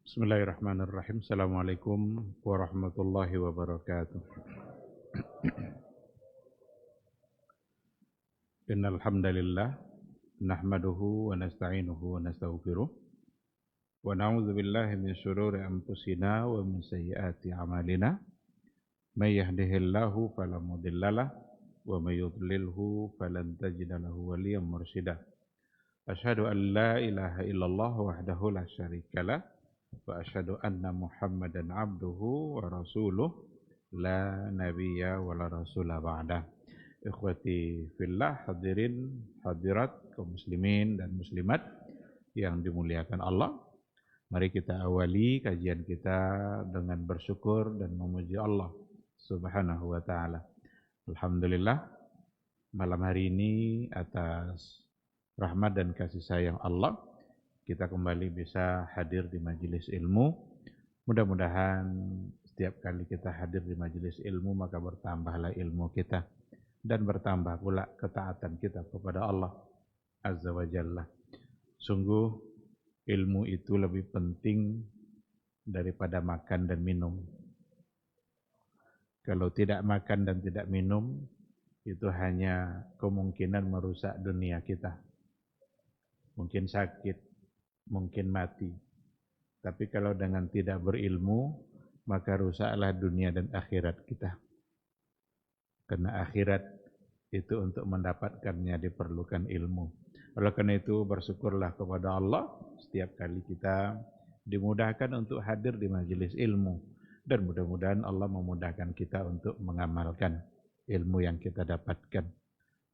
Bismillahirrahmanirrahim. Assalamualaikum warahmatullahi wabarakatuh. Innal hamdalillah nahmaduhu wa nasta'inuhu wa nastaghfiruh wa na'udzu billahi min shururi anfusina wa min sayyiati a'malina. May yahdihillahu fala mudhillalah wa may yudlilhu falan tajida lahu waliyyan mursyida. Asyhadu an la ilaha illallah wahdahu la syarikalah wa asyhadu anna Muhammadan abduhu wa rasuluh la nabiyya wa la rasula ba'dah. Ikhwati fillah, hadirin hadirat kaum muslimin dan muslimat yang dimuliakan Allah. Mari kita awali kajian kita dengan bersyukur dan memuji Allah Subhanahu wa taala. Alhamdulillah, malam hari ini atas rahmat dan kasih sayang Allah kita kembali bisa hadir di majelis ilmu. Mudah-mudahan setiap kali kita hadir di majelis ilmu maka bertambahlah ilmu kita dan bertambah pula ketaatan kita kepada Allah Azza wa Jalla. Sungguh ilmu itu lebih penting daripada makan dan minum. Kalau tidak makan dan tidak minum, itu hanya kemungkinan merusak dunia kita. Mungkin sakit, mungkin mati. Tapi kalau dengan tidak berilmu, maka rusaklah dunia dan akhirat kita. Karena akhirat itu untuk mendapatkannya diperlukan ilmu. Oleh karena itu bersyukurlah kepada Allah setiap kali kita dimudahkan untuk hadir di majelis ilmu. Dan mudah-mudahan Allah memudahkan kita untuk mengamalkan ilmu yang kita dapatkan.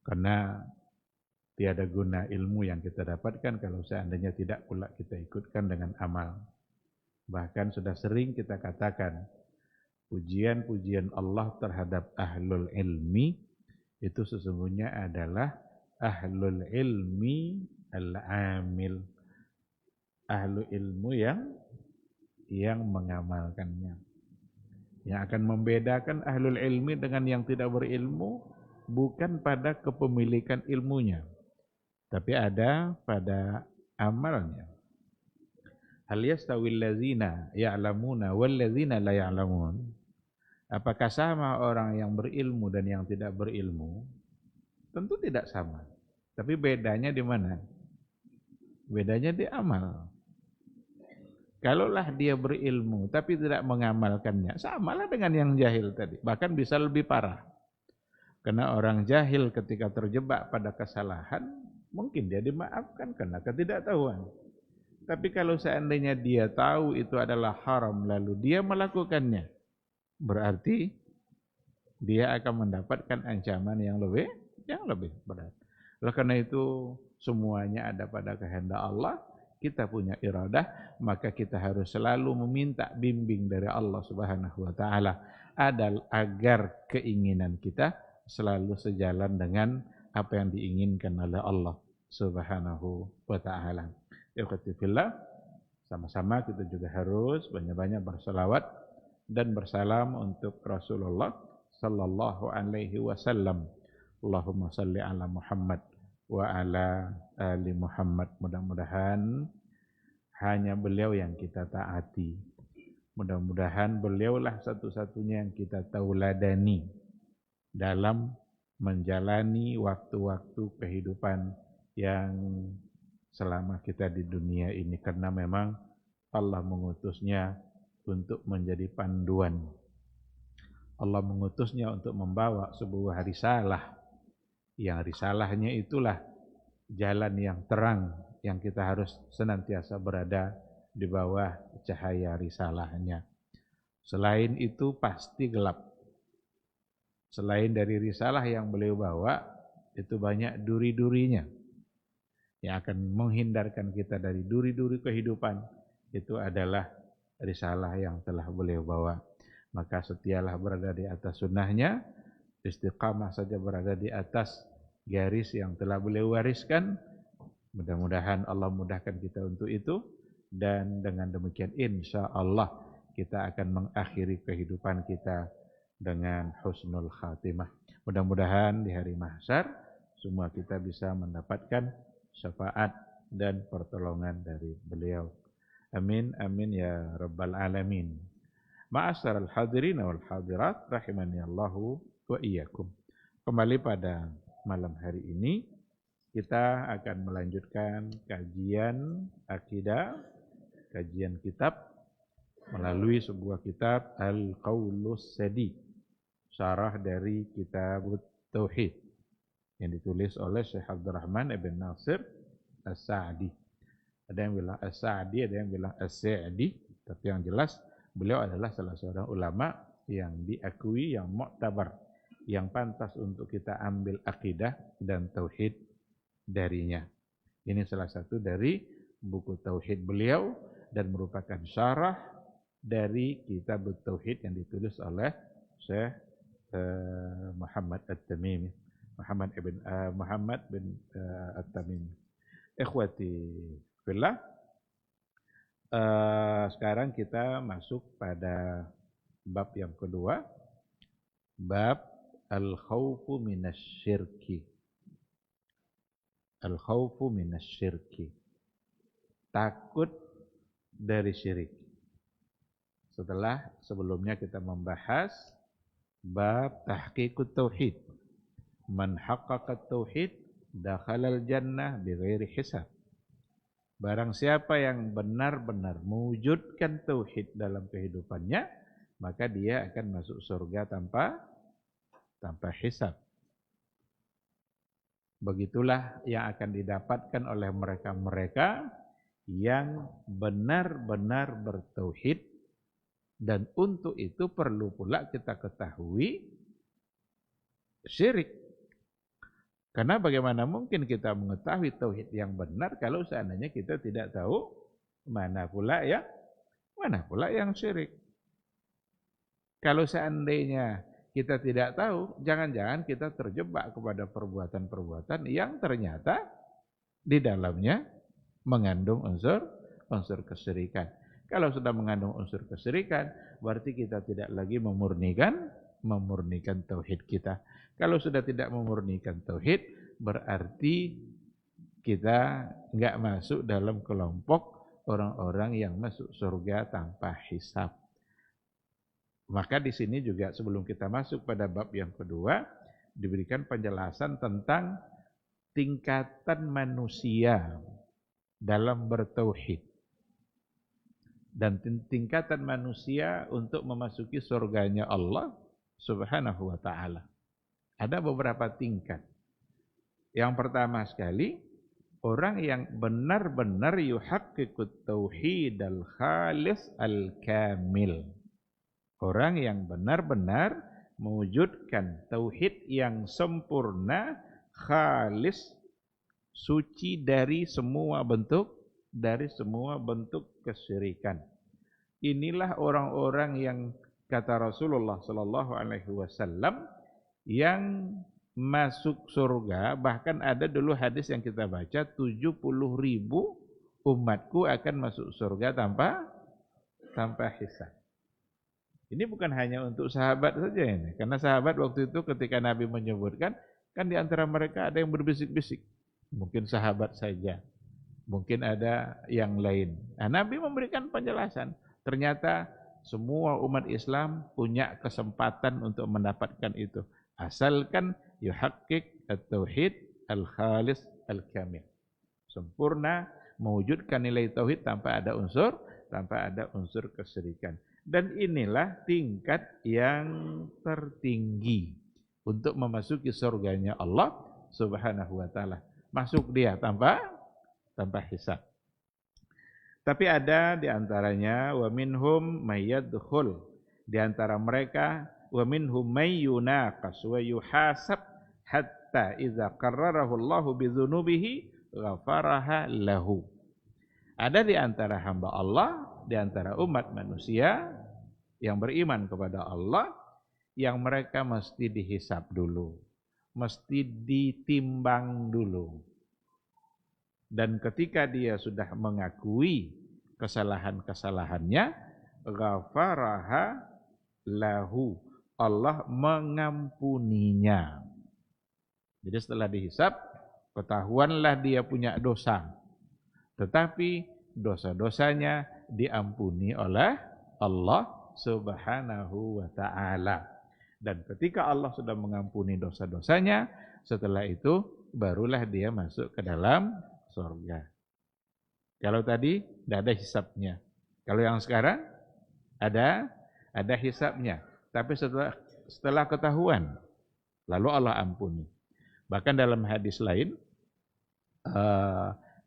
Karena tiada guna ilmu yang kita dapatkan kalau seandainya tidak pula kita ikutkan dengan amal. Bahkan sudah sering kita katakan, pujian-pujian Allah terhadap ahlul ilmi itu sesungguhnya adalah ahlul ilmi al-amil. Ahlul ilmu yang mengamalkannya. Yang akan membedakan ahlul ilmi dengan yang tidak berilmu bukan pada kepemilikan ilmunya, tapi ada pada amalnya. Hal yastawil ladzina ya'lamuna wal ladzina la ya'lamun? Apakah sama orang yang berilmu dan yang tidak berilmu? Tentu tidak sama. Tapi bedanya di mana? Bedanya di amal. Kalaulah dia berilmu tapi tidak mengamalkannya, samalah dengan yang jahil tadi. Bahkan bisa lebih parah. Karena orang jahil ketika terjebak pada kesalahan, mungkin dia dimaafkan karena ketidaktahuan. Tapi kalau seandainya dia tahu itu adalah haram lalu dia melakukannya, berarti dia akan mendapatkan ancaman yang lebih berat. Oleh karena itu semuanya ada pada kehendak Allah. Kita punya iradah, maka kita harus selalu meminta bimbing dari Allah Subhanahu wa taala agar keinginan kita selalu sejalan dengan apa yang diinginkan oleh Allah Subhanahu wa taala. Ikhwati fillah, sama-sama kita juga harus banyak-banyak berselawat dan bersalam untuk Rasulullah sallallahu alaihi wasallam. Allahumma salli ala Muhammad wa ala ali Muhammad. Mudah-mudahan hanya beliau yang kita taati. Mudah-mudahan beliaulah satu-satunya yang kita tauladani dalam menjalani waktu-waktu kehidupan yang selama kita di dunia ini. Karena memang Allah mengutusnya untuk menjadi panduan. Allah mengutusnya untuk membawa sebuah risalah. Yang risalahnya itulah jalan yang terang yang kita harus senantiasa berada di bawah cahaya risalahnya. Selain itu pasti gelap. Selain dari risalah yang beliau bawa, itu banyak duri-durinya yang akan menghindarkan kita dari duri-duri kehidupan. Itu adalah risalah yang telah beliau bawa. Maka setialah berada di atas sunnahnya, istiqamah saja berada di atas garis yang telah beliau wariskan. Mudah-mudahan Allah mudahkan kita untuk itu, dan dengan demikian insya Allah kita akan mengakhiri kehidupan kita dengan husnul khatimah. Mudah-mudahan di hari mahsyar semua kita bisa mendapatkan syafaat dan pertolongan dari beliau. Amin, amin ya rabbal alamin. Ma'asyaral hadirin wal hadirat rahimani Allahu wa iyyakum. Kembali pada malam hari ini kita akan melanjutkan kajian akidah, kajian kitab melalui sebuah kitab Al-Qaulus Sadid, syarah dari kitab Tauhid yang ditulis oleh Syekh Abdurrahman ibn Nasir As-Sa'di. Ada yang bilang As-Sa'di, ada yang bilang As-Sa'di, tapi yang jelas beliau adalah salah seorang ulama yang diakui, yang mu'tabar, yang pantas untuk kita ambil akidah dan tauhid darinya. Ini salah satu dari buku tauhid beliau dan merupakan syarah dari kitab tauhid yang ditulis oleh Syekh Muhammad At-Tamimi, Muhammad bin At-Tamimi. Ikhwati fillah, sekarang kita masuk pada bab yang kedua, bab al-khawfu minasyirki. Al-khawfu minasyirki, takut dari syirik. Sebelumnya kita membahas bab tahqiqut tauhid. Man haqqaqat tauhid dakhalal jannah bighairi hisab. Barang siapa yang benar-benar mewujudkan tauhid dalam kehidupannya, maka dia akan masuk surga tanpa hisab. Begitulah yang akan didapatkan oleh mereka-mereka yang benar-benar bertauhid, dan untuk itu perlu pula kita ketahui syirik. Karena bagaimana mungkin kita mengetahui tauhid yang benar kalau seandainya kita tidak tahu mana pula yang syirik. Kalau seandainya kita tidak tahu, jangan-jangan kita terjebak kepada perbuatan-perbuatan yang ternyata di dalamnya mengandung unsur kesyirikan. Kalau sudah mengandung unsur kesyirikan, berarti kita tidak lagi memurnikan tauhid kita. Kalau sudah tidak memurnikan tauhid, berarti kita enggak masuk dalam kelompok orang-orang yang masuk surga tanpa hisab. Maka di sini juga sebelum kita masuk pada bab yang kedua, diberikan penjelasan tentang tingkatan manusia dalam bertauhid dan tingkatan manusia untuk memasuki surganya Allah Subhanahu wa ta'ala. Ada beberapa tingkat. Yang pertama sekali, orang yang benar-benar yuhaqqiqut tauhid al-khalis al-kamil. Orang yang benar-benar mewujudkan tauhid yang sempurna, khalis, suci dari semua bentuk kesyirikan. Inilah orang-orang yang kata Rasulullah sallallahu alaihi wasallam yang masuk surga. Bahkan ada dulu hadis yang kita baca, 70.000 umatku akan masuk surga tanpa hisab. Ini bukan hanya untuk sahabat saja ini, karena sahabat waktu itu ketika Nabi menyebutkan, kan di antara mereka ada yang berbisik-bisik. Mungkin sahabat saja, mungkin ada yang lain. Nah, Nabi memberikan penjelasan. Ternyata semua umat Islam punya kesempatan untuk mendapatkan itu, asalkan yuhaqqiq at-tauhid al-khalis al-kamil. Sempurna mewujudkan nilai tauhid tanpa ada unsur kesyirikan. Dan inilah tingkat yang tertinggi untuk memasuki surganya Allah Subhanahu wa ta'ala. Masuk dia tanpa hisab. Tapi ada di antaranya wa minhum may yadkhul, di antara mereka wa minhum may yunaqas wa yuhasab hatta idza qarrarahu Allahu bi dzunubihi ghafaraha lahu. Ada di antara hamba Allah, di antara umat manusia yang beriman kepada Allah, yang mereka mesti dihisab dulu, mesti ditimbang dulu. Dan ketika dia sudah mengakui kesalahan-kesalahannya, ghafaraha lahu, Allah mengampuninya. Jadi setelah dihisab, ketahuanlah dia punya dosa. Tetapi dosa-dosanya diampuni oleh Allah Subhanahu wa ta'ala. Dan ketika Allah sudah mengampuni dosa-dosanya, setelah itu barulah dia masuk ke dalam surga. Kalau tadi tidak ada hisabnya. Kalau yang sekarang ada hisabnya. Tapi setelah ketahuan, lalu Allah ampuni. Bahkan dalam hadis lain,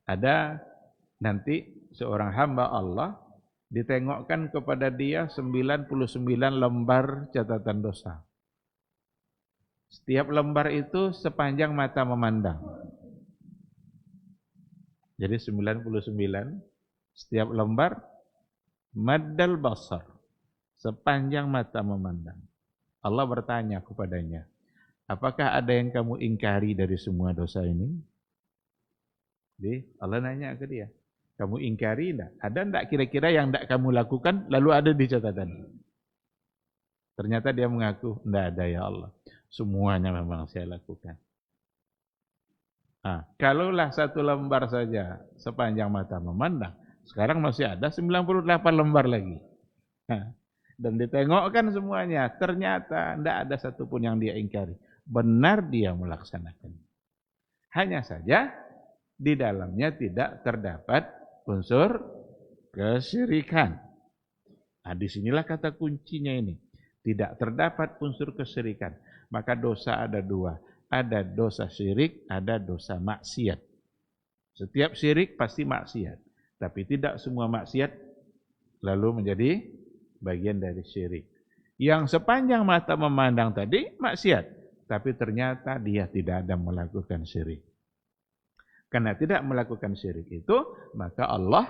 ada nanti seorang hamba Allah ditengokkan kepada dia 99 lembar catatan dosa. Setiap lembar itu sepanjang mata memandang. Jadi 99, setiap lembar maddal basar, sepanjang mata memandang. Allah bertanya kepadanya, apakah ada yang kamu ingkari dari semua dosa ini? Jadi Allah nanya ke dia, kamu ingkari enggak? Ada enggak kira-kira yang enggak kamu lakukan lalu ada di catatan? Ternyata dia mengaku, enggak ada ya Allah. Semuanya memang saya lakukan. Nah, kalaulah satu lembar saja sepanjang mata memandang, sekarang masih ada 98 lembar lagi. Nah, dan ditengokkan semuanya, ternyata tidak ada satupun yang dia ingkari. Benar dia melaksanakan. Hanya saja di dalamnya tidak terdapat unsur kesyirikan. Nah, disinilah kata kuncinya ini. Tidak terdapat unsur kesyirikan. Maka dosa ada dua. Ada dosa syirik, ada dosa maksiat. Setiap syirik pasti maksiat. Tapi tidak semua maksiat lalu menjadi bagian dari syirik. Yang sepanjang mata memandang tadi maksiat. Tapi ternyata dia tidak ada melakukan syirik. Karena tidak melakukan syirik itu, maka Allah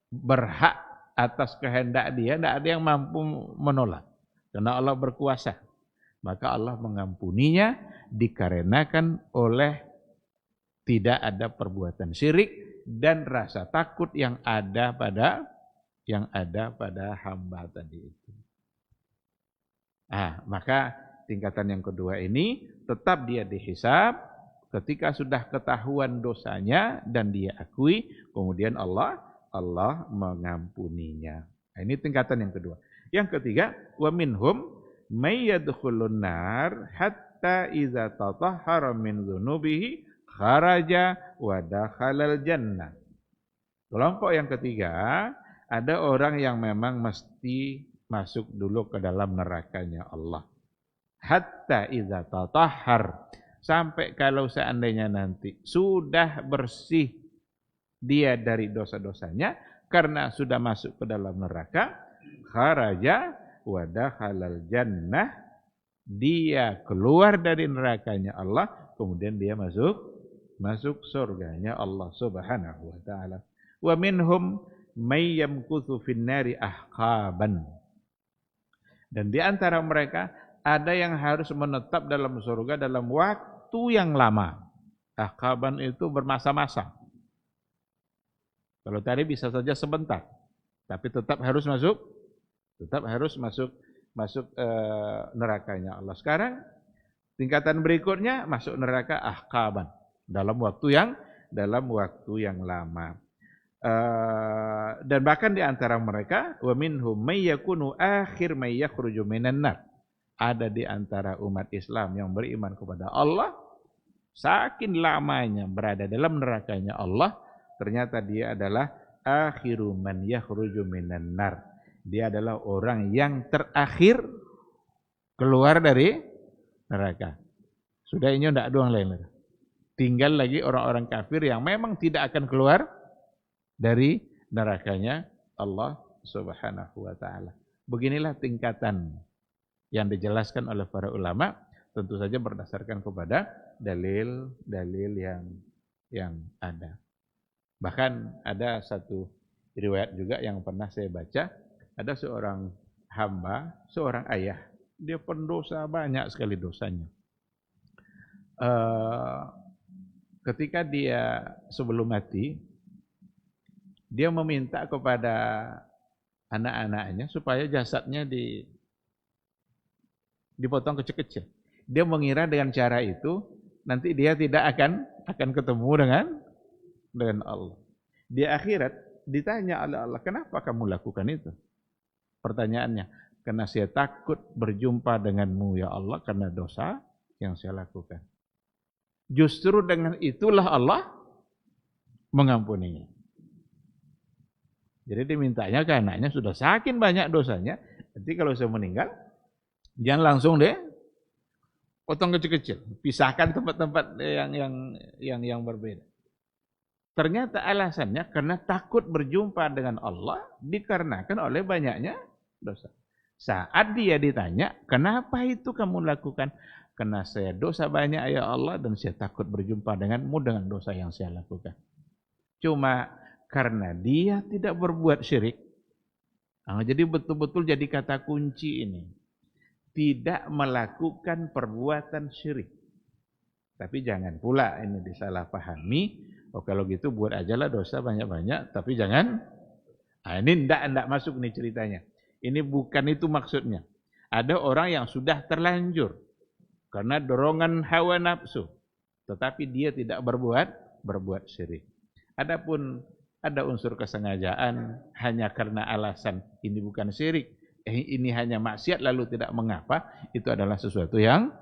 berhak atas kehendak dia, tidak ada yang mampu menolak. Karena Allah berkuasa. Maka Allah mengampuninya dikarenakan oleh tidak ada perbuatan syirik dan rasa takut yang ada pada hamba tadi itu. Maka tingkatan yang kedua ini tetap dia dihisab ketika sudah ketahuan dosanya dan dia akui, kemudian Allah mengampuninya. Nah, ini tingkatan yang kedua. Yang ketiga, wa minhum may yadkhulun nar hatta idza tatahhara min dzunubihi kharaja wa dakhalal jannah. Kelompok yang ketiga, ada orang yang memang mesti masuk dulu ke dalam nerakanya Allah. Hatta idza tatahhar, sampai kalau seandainya nanti sudah bersih dia dari dosa-dosanya karena sudah masuk ke dalam neraka, kharaja wa dakhalal jannah, dia keluar dari nerakanya Allah, kemudian dia masuk surganya Allah Subhanahu wa taala. Wa minhum may yamkuthu fin nari ahqaban. Dan di antara mereka ada yang harus menetap dalam surga dalam waktu yang lama. Ahqaban itu bermasa-masa. Kalau tadi bisa saja sebentar, tapi tetap harus masuk nerakanya Allah. Sekarang tingkatan berikutnya masuk neraka ahqaban dalam waktu yang lama. Dan bahkan di antara mereka wa minhum may yakunu akhir may yakhruju minan nar. Ada di antara umat Islam yang beriman kepada Allah, saking lamanya berada dalam nerakanya Allah, ternyata dia adalah akhiru man yakhruju minan nar. Dia adalah orang yang terakhir keluar dari neraka. Sudah ini tidak ada yang lain. Tinggal lagi orang-orang kafir yang memang tidak akan keluar dari nerakanya Allah Subhanahu wa taala. Beginilah tingkatan yang dijelaskan oleh para ulama, tentu saja berdasarkan kepada dalil-dalil yang ada. Bahkan ada satu riwayat juga yang pernah saya baca, ada seorang hamba, seorang ayah, dia pendosa, banyak sekali dosanya. Ketika dia sebelum mati, dia meminta kepada anak-anaknya supaya jasadnya dipotong kecil-kecil. Dia mengira dengan cara itu nanti dia tidak akan ketemu dengan Allah. Di akhirat ditanya oleh Allah, kenapa kamu lakukan itu? Pertanyaannya, karena saya takut berjumpa denganmu ya Allah karena dosa yang saya lakukan. Justru dengan itulah Allah mengampuninya. Jadi dimintanya ke anaknya, sudah saking banyak dosanya, nanti kalau saya meninggal, jangan langsung deh potong kecil-kecil, pisahkan tempat-tempat yang berbeda. Ternyata alasannya karena takut berjumpa dengan Allah dikarenakan oleh banyaknya dosa. Saat dia ditanya, kenapa itu kamu lakukan? Karena saya dosa banyak ya Allah dan saya takut berjumpa denganmu dengan dosa yang saya lakukan. Cuma karena dia tidak berbuat syirik. Nah, jadi betul-betul jadi kata kunci ini. Tidak melakukan perbuatan syirik. Tapi jangan pula ini disalahpahami. Oh kalau gitu buat ajalah dosa banyak-banyak, tapi jangan. Nah, ini enggak masuk nih ceritanya. Ini bukan itu maksudnya. Ada orang yang sudah terlanjur karena dorongan hawa nafsu, tetapi dia tidak berbuat syirik. Adapun ada unsur kesengajaan hanya karena alasan ini bukan syirik, ini hanya maksiat lalu tidak mengapa, itu adalah sesuatu yang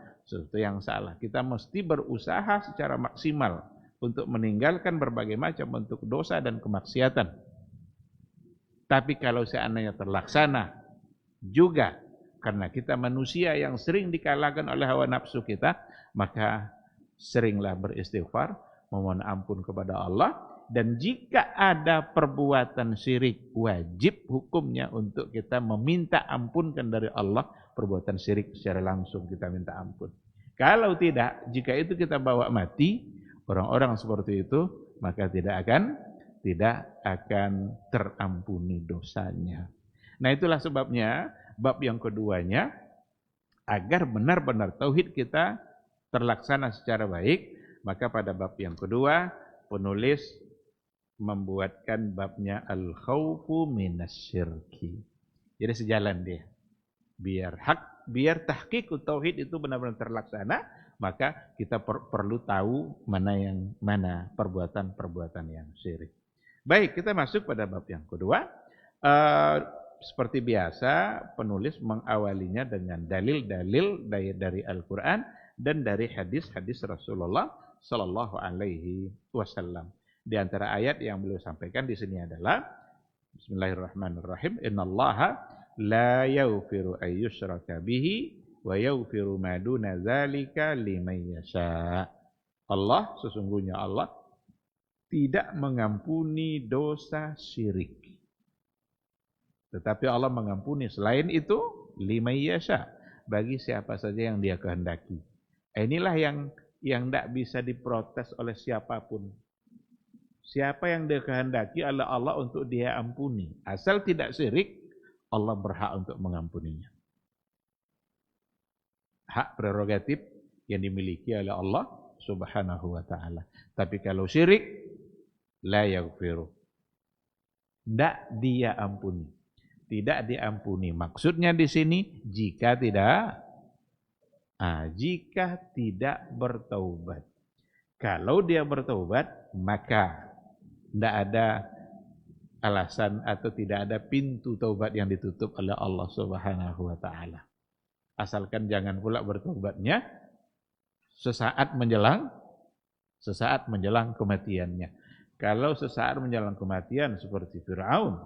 salah. Kita mesti berusaha secara maksimal untuk meninggalkan berbagai macam bentuk dosa dan kemaksiatan. Tapi kalau seandainya terlaksana juga karena kita manusia yang sering dikalahkan oleh hawa nafsu kita, maka seringlah beristighfar, memohon ampun kepada Allah, dan jika ada perbuatan syirik, wajib hukumnya untuk kita meminta ampunkan dari Allah perbuatan syirik secara langsung kita minta ampun. Kalau tidak, jika itu kita bawa mati, orang-orang seperti itu maka tidak akan terampuni dosanya. Nah, itulah sebabnya bab yang keduanya agar benar-benar tauhid kita terlaksana secara baik, maka pada bab yang kedua penulis membuatkan babnya al-khaufu minasyirki. Jadi sejalan dia. Biar tahqiqut tauhid itu benar-benar terlaksana, maka kita perlu tahu mana perbuatan-perbuatan yang syirik. Baik, kita masuk pada bab yang kedua. Seperti biasa, penulis mengawalinya dengan dalil-dalil dari Al-Quran dan dari hadis-hadis Rasulullah Sallallahu Alaihi Wasallam. Di antara ayat yang beliau sampaikan di sini adalah Bismillahirrahmanirrahim. Innallaha la yaghfiru ayyushraka bihi wa yaghfiru ma duna dzalika liman yasha. Allah, sesungguhnya Allah tidak mengampuni dosa syirik. Tetapi Allah mengampuni selain itu liman yasha, bagi siapa saja yang Dia kehendaki. Inilah yang tidak bisa diprotes oleh siapapun. Siapa yang Dia kehendaki oleh Allah untuk Dia ampuni. Asal tidak syirik, Allah berhak untuk mengampuninya. Hak prerogatif yang dimiliki oleh Allah Subhanahu wa taala. Tapi kalau syirik, la yaghfiru. Tidak Dia ampuni. Tidak diampuni. Maksudnya di sini jika tidak bertaubat. Kalau dia bertaubat, maka tidak ada alasan atau tidak ada pintu taubat yang ditutup oleh Allah Subhanahu wa taala. Asalkan jangan pula bertaubatnya sesaat menjelang kematiannya. Kalau sesaat menjelang kematian seperti Fir'aun,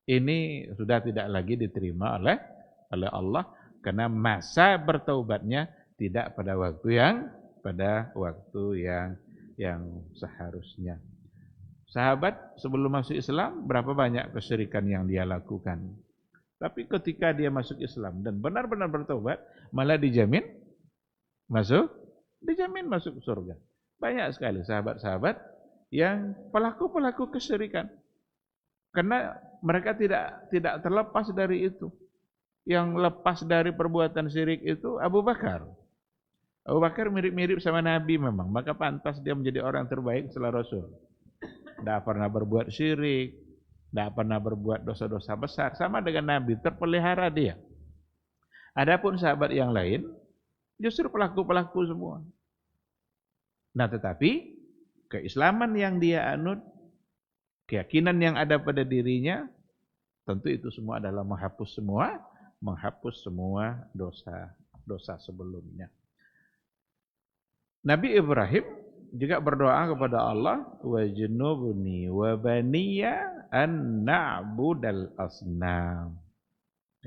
ini sudah tidak lagi diterima oleh Allah karena masa bertaubatnya tidak pada waktu yang seharusnya. Sahabat sebelum masuk Islam berapa banyak kesyirikan yang dia lakukan. Tapi ketika dia masuk Islam dan benar-benar bertaubat, malah dijamin masuk surga. Banyak sekali sahabat-sahabat yang pelaku-pelaku kesyirikan. Karena mereka tidak terlepas dari itu. Yang lepas dari perbuatan syirik itu Abu Bakar. Abu Bakar mirip-mirip sama Nabi memang, maka pantas dia menjadi orang terbaik setelah Rasul. Tidak pernah berbuat syirik, tidak pernah berbuat dosa-dosa besar, sama dengan Nabi, terpelihara dia. Adapun sahabat yang lain, justru pelaku-pelaku semua. Nah tetapi, keislaman yang dia anut, keyakinan yang ada pada dirinya, tentu itu semua adalah menghapus semua dosa sebelumnya. Nabi Ibrahim juga berdoa kepada Allah, wajnubni wa baniya an na'budal asnam.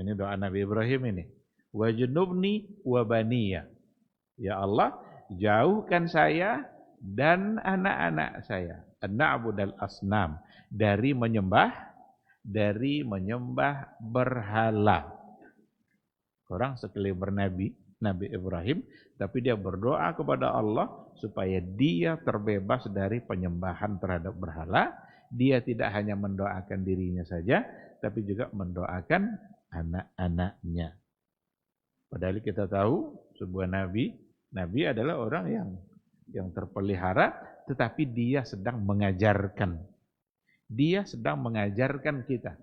Ini doa Nabi Ibrahim ini. Wajnubni wa baniya. Ya Allah, jauhkan saya dan anak-anak saya an na'budal asnam dari menyembah berhala. Orang sekeliling Nabi Ibrahim, tapi dia berdoa kepada Allah supaya dia terbebas dari penyembahan terhadap berhala. Dia tidak hanya mendoakan dirinya saja, tapi juga mendoakan anak-anaknya. Padahal kita tahu sebuah nabi adalah orang yang terpelihara, tetapi dia sedang mengajarkan. Dia sedang mengajarkan kita.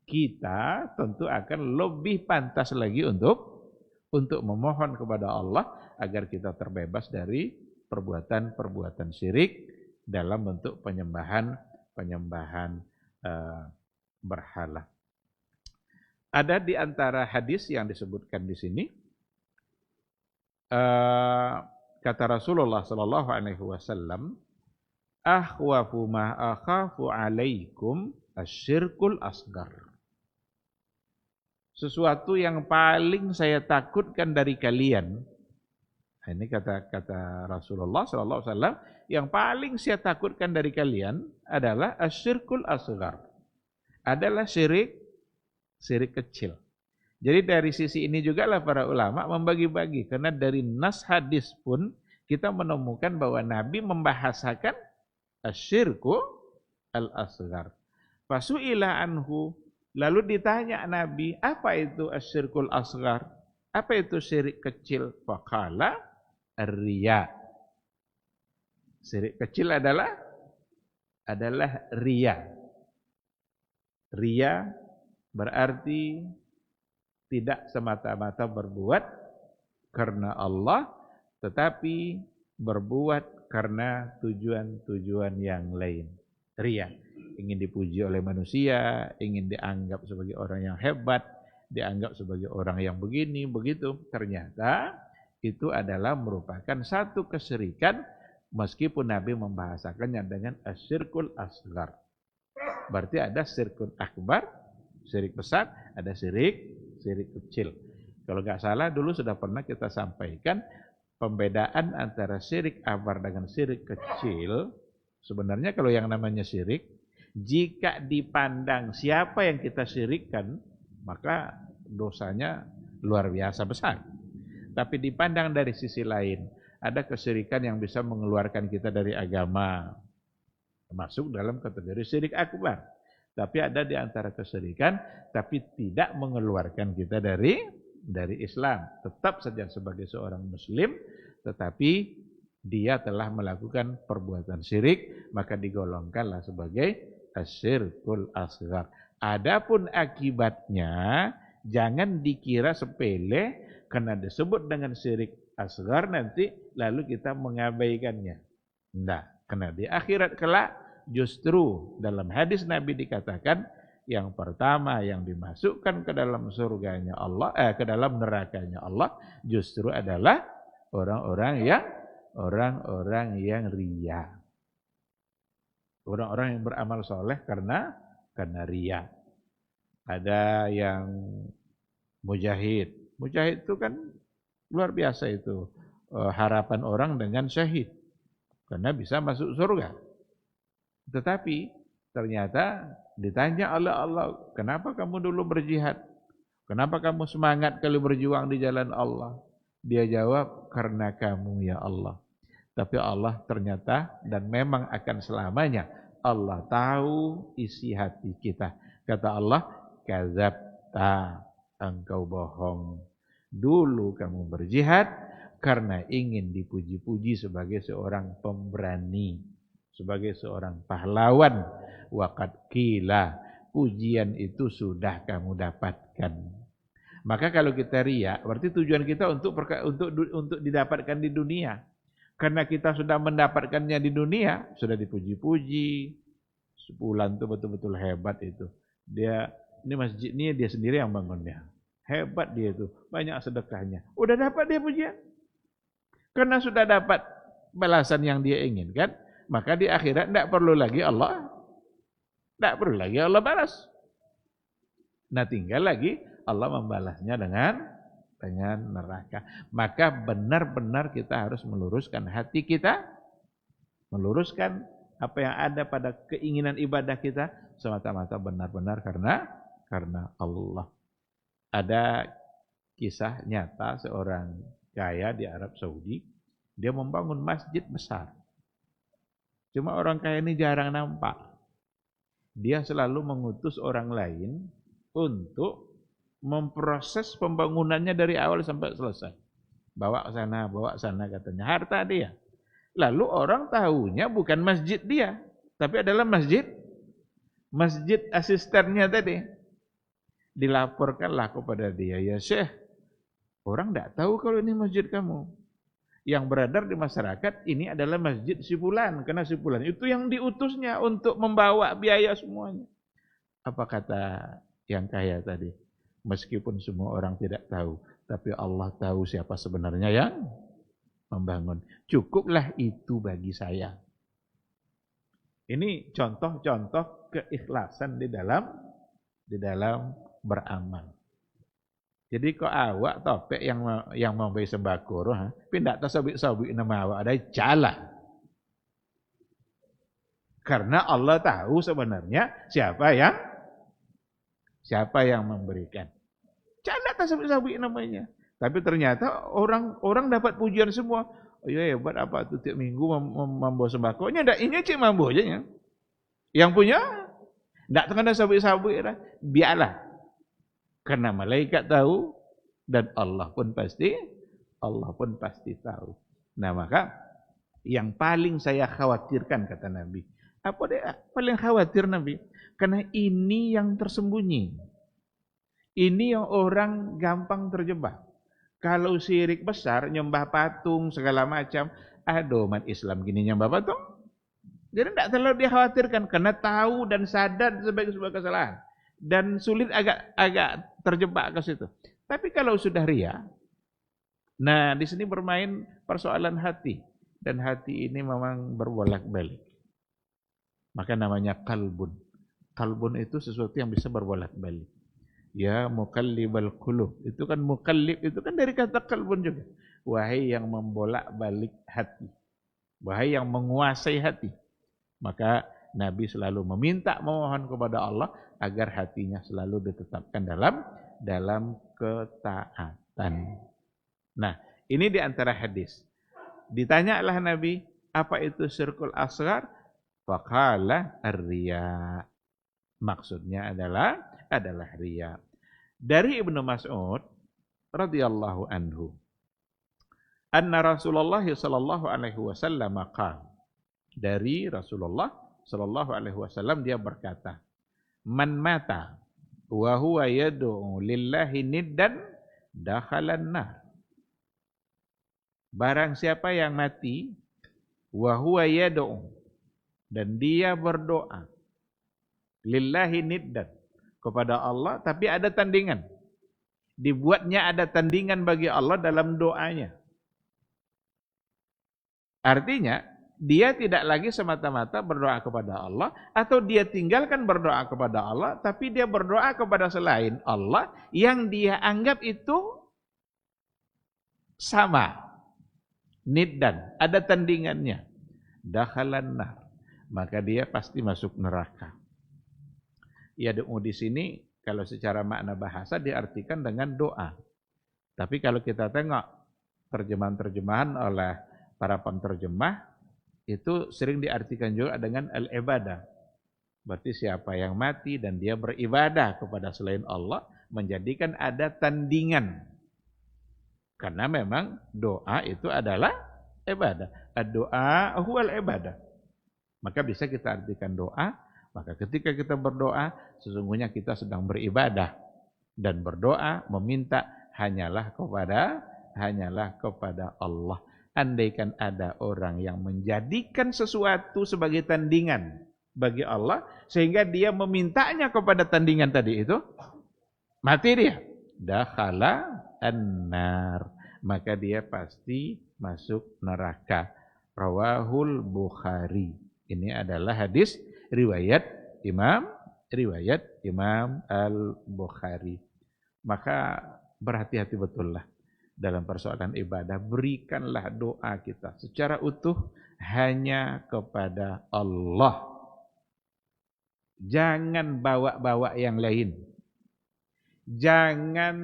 Kita tentu akan lebih pantas lagi untuk memohon kepada Allah agar kita terbebas dari perbuatan-perbuatan syirik dalam bentuk penyembahan berhala. Ada di antara hadis yang disebutkan di sini, kata Rasulullah sallallahu alaihi wasallam, akhwafu ma akhafu alaikum asyirkul asghar. Sesuatu yang paling saya takutkan dari kalian. Ini kata Rasulullah sallallahu alaihi wasallam, yang paling saya takutkan dari kalian adalah asyirkul asghar. Adalah syirik kecil. Jadi dari sisi ini juga lah para ulama membagi-bagi, karena dari nas hadis pun kita menemukan bahwa Nabi membahasakan asyirku al-asghar. Fasu'ila anhu, lalu ditanya Nabi, apa itu asyirkul asghar? Apa itu syirik kecil? Faqala ar-riya. Syirik kecil adalah riya. Riya berarti tidak semata-mata berbuat karena Allah, tetapi berbuat karena tujuan-tujuan yang lain. Riya, ingin dipuji oleh manusia, ingin dianggap sebagai orang yang hebat, dianggap sebagai orang yang begini, begitu. Ternyata itu adalah merupakan satu kesyirikan, meskipun Nabi membahasakannya dengan asyirkul asghar. Berarti ada syirkul akbar, syirik besar, ada syirik kecil. Kalau nggak salah dulu sudah pernah kita sampaikan pembedaan antara syirik akbar dengan syirik kecil. Sebenarnya kalau yang namanya syirik, jika dipandang siapa yang kita syirikkan, maka dosanya luar biasa besar. Tapi dipandang dari sisi lain, ada kesyirikan yang bisa mengeluarkan kita dari agama, masuk dalam kategori syirik akbar. Tapi ada di antara kesyirikan, tapi tidak mengeluarkan kita dari Islam. Tetap saja sebagai seorang muslim, tetapi dia telah melakukan perbuatan syirik, maka digolongkanlah sebagai asyirkul asghar. Adapun akibatnya, jangan dikira sepele, karena disebut dengan syirik asghar nanti, lalu kita mengabaikannya. Tidak, karena di akhirat kelak, justru dalam hadis Nabi dikatakan yang pertama yang dimasukkan ke dalam surganya Allah, ke dalam nerakanya Allah, justru adalah orang-orang yang riya. Orang-orang yang beramal soleh karena riya. Ada yang mujahid. Mujahid itu kan luar biasa itu. Harapan orang dengan syahid. Karena bisa masuk surga. Tetapi ternyata ditanya oleh Allah, kenapa kamu dulu berjihad? Kenapa kamu semangat kali berjuang di jalan Allah? Dia jawab, karena kamu ya Allah. Tapi Allah ternyata, dan memang akan selamanya, Allah tahu isi hati kita. Kata Allah, kadzabta, engkau bohong. Dulu kamu berjihad karena ingin dipuji-puji sebagai seorang pemberani, sebagai seorang pahlawan. Waqad qila, pujian itu sudah kamu dapatkan. Maka kalau kita riya, berarti tujuan kita untuk didapatkan di dunia. Karena kita sudah mendapatkannya di dunia, sudah dipuji-puji, Sepulan itu betul-betul hebat itu. Ini masjid ini dia sendiri yang bangunnya. Hebat dia itu, banyak sedekahnya. Udah dapat dia pujian. Karena sudah dapat balasan yang dia inginkan, maka di akhirat tidak perlu lagi Allah balas. Nah, tinggal lagi Allah membalasnya dengan neraka. Maka benar-benar kita harus meluruskan hati kita, meluruskan apa yang ada pada keinginan ibadah kita semata-mata benar-benar karena Allah. Ada kisah nyata seorang kaya di Arab Saudi, dia membangun masjid besar. Cuma orang kaya ini jarang nampak. Dia selalu mengutus orang lain untuk memproses pembangunannya dari awal sampai selesai. Bawa sana katanya, harta dia. Lalu orang tahunya bukan masjid dia, tapi adalah masjid asistennya tadi. Dilaporkanlah kepada dia, ya Syekh, orang tidak tahu kalau ini masjid kamu. Yang beredar di masyarakat ini adalah masjid si fulan, karena si fulan itu yang diutusnya untuk membawa biaya semuanya. Apa kata yang kaya tadi? Meskipun semua orang tidak tahu, tapi Allah tahu siapa sebenarnya yang membangun. Cukuplah itu bagi saya. Ini contoh-contoh keikhlasan di dalam beramal. Jadi kok awak topek yang memberi sembako, pindah tasabik-sabik nama awak ada jala. Karena Allah tahu sebenarnya siapa yang memberikan. Jala tasabik-sabik namanya. Tapi ternyata orang dapat pujian semua. Oh iya hebat apa tuh tiap minggu membawa sembakonya. Ndak ini cik mambo aja ya. Yang punya ndak terkena sabik-sabik lah. Biarlah. Karena malaikat tahu dan Allah pun pasti tahu. Nah, maka yang paling saya khawatirkan kata Nabi. Apa dia paling khawatir Nabi? Karena ini yang tersembunyi. Ini yang orang gampang terjebak. Kalau syirik besar, nyembah patung, segala macam. Aduh, umat Islam gini nyembah patung. Jadi tidak terlalu dikhawatirkan. Karena tahu dan sadar sebagai sebuah kesalahan. Dan sulit agak terjebak ke situ. Tapi kalau sudah riya, nah di sini bermain persoalan hati. Dan hati ini memang berbolak-balik. Maka namanya kalbun. Kalbun itu sesuatu yang bisa berbolak-balik. Ya muqallibal qulub. Itu kan muqallib, itu kan dari kata kalbun juga. Wahai yang membolak-balik hati. Wahai yang menguasai hati. Maka Nabi selalu memohon kepada Allah agar hatinya selalu ditetapkan dalam ketaatan. Nah, ini di antara hadis. Ditanyalah Nabi, apa itu syirkul asghar? Faqala ar-riya. Maksudnya adalah riya. Dari Ibnu Mas'ud radhiyallahu anhu, anna Rasulullah sallallahu alaihi wasallam qala, dari Rasulullah sallallahu alaihi wasallam dia berkata, man mata wa huwa yad'u lillahi niddan dakhalan nar. Barang siapa yang mati wa huwa yad'u, dan dia berdoa lillahi niddan, kepada Allah, tapi ada tandingan. Dibuatnya ada tandingan bagi Allah dalam doanya. Artinya, dia tidak lagi semata-mata berdoa kepada Allah, atau dia tinggalkan berdoa kepada Allah, tapi dia berdoa kepada selain Allah, yang dia anggap itu sama. Niddan, ada tandingannya. Dakhalan nar. Maka dia pasti masuk neraka. Ya, doa di sini kalau secara makna bahasa diartikan dengan doa. Tapi kalau kita tengok terjemahan-terjemahan oleh para penterjemah, itu sering diartikan juga dengan al-ibadah. Berarti siapa yang mati dan dia beribadah kepada selain Allah, menjadikan ada tandingan. Karena memang doa itu adalah ibadah. Ad-doa huwal ibadah. Maka bisa kita artikan doa. Maka ketika kita berdoa, sesungguhnya kita sedang beribadah. Dan berdoa, meminta hanyalah kepada Allah. Andaikan ada orang yang menjadikan sesuatu sebagai tandingan bagi Allah sehingga dia memintanya kepada tandingan tadi itu, mati dia. Dakhala an-nar. Maka dia pasti masuk neraka. Rawahul Bukhari. Ini adalah hadis riwayat Imam Al-Bukhari. Maka berhati-hati betul lah dalam persoalan ibadah. Berikanlah doa kita secara utuh hanya kepada Allah. Jangan bawa-bawa yang lain. Jangan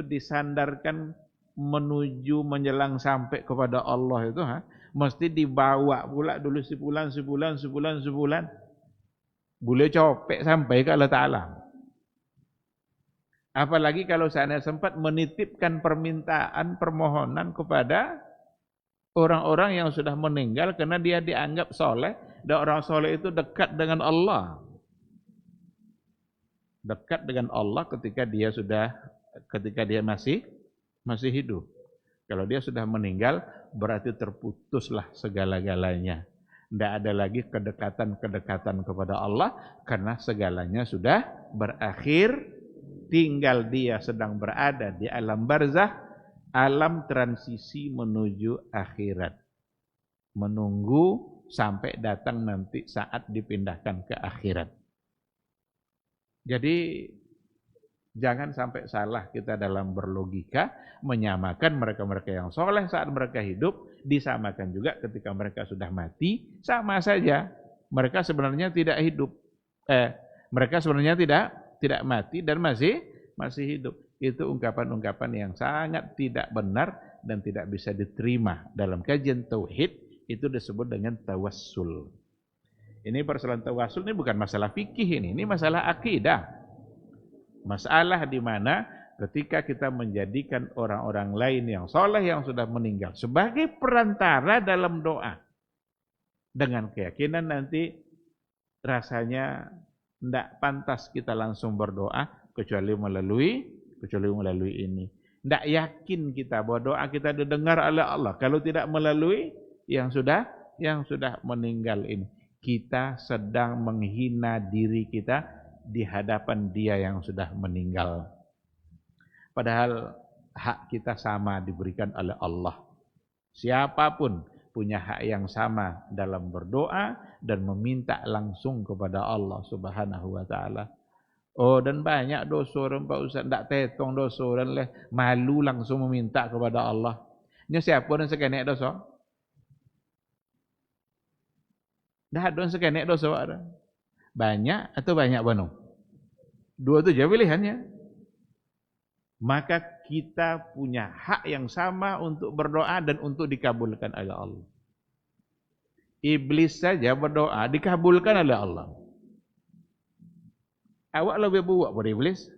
disandarkan menuju menjelang sampai kepada Allah itu, mesti dibawa pula dulu sebulan. Boleh copek sampai ke Allah Ta'ala. Apalagi kalau saya sempat menitipkan permintaan, permohonan kepada orang-orang yang sudah meninggal karena dia dianggap soleh, dan orang soleh itu dekat dengan Allah. Dekat dengan Allah ketika dia masih hidup. Kalau dia sudah meninggal, berarti terputuslah segala-galanya. Tidak ada lagi kedekatan-kedekatan kepada Allah karena segalanya sudah berakhir. Tinggal dia sedang berada di alam barzah, alam transisi menuju akhirat. Menunggu sampai datang nanti saat dipindahkan ke akhirat. Jadi jangan sampai salah kita dalam berlogika, menyamakan mereka-mereka yang soleh saat mereka hidup, disamakan juga ketika mereka sudah mati, sama saja. Mereka sebenarnya tidak hidup. Mereka sebenarnya tidak mati dan masih hidup. Itu ungkapan-ungkapan yang sangat tidak benar dan tidak bisa diterima. Dalam kajian tauhid itu disebut dengan tawassul. Ini persoalan tawassul ini bukan masalah fikih ini masalah akidah. Masalah di mana ketika kita menjadikan orang-orang lain yang soleh yang sudah meninggal sebagai perantara dalam doa. Dengan keyakinan nanti rasanya tidak pantas kita langsung berdoa kecuali melalui ini. Tidak yakin kita bahwa doa kita didengar oleh Allah kalau tidak melalui yang sudah meninggal ini. Kita sedang menghina diri kita di hadapan dia yang sudah meninggal. Padahal hak kita sama diberikan oleh Allah. Siapapun punya hak yang sama dalam berdoa dan meminta langsung kepada Allah Subhanahu wa taala. Oh, dan banyak dosa orang Pak Ustaz ndak tetong dosa dan malu langsung meminta kepada Allah. Nya siapa dan sekenek dosa? Dah ada sekenek dosa ada. Banyak atau banyak banu? Dua itu aja pilihannya. Maka kita punya hak yang sama untuk berdoa dan untuk dikabulkan oleh Allah. Iblis saja berdoa dikabulkan oleh Allah. Awak lebih buat pada iblis.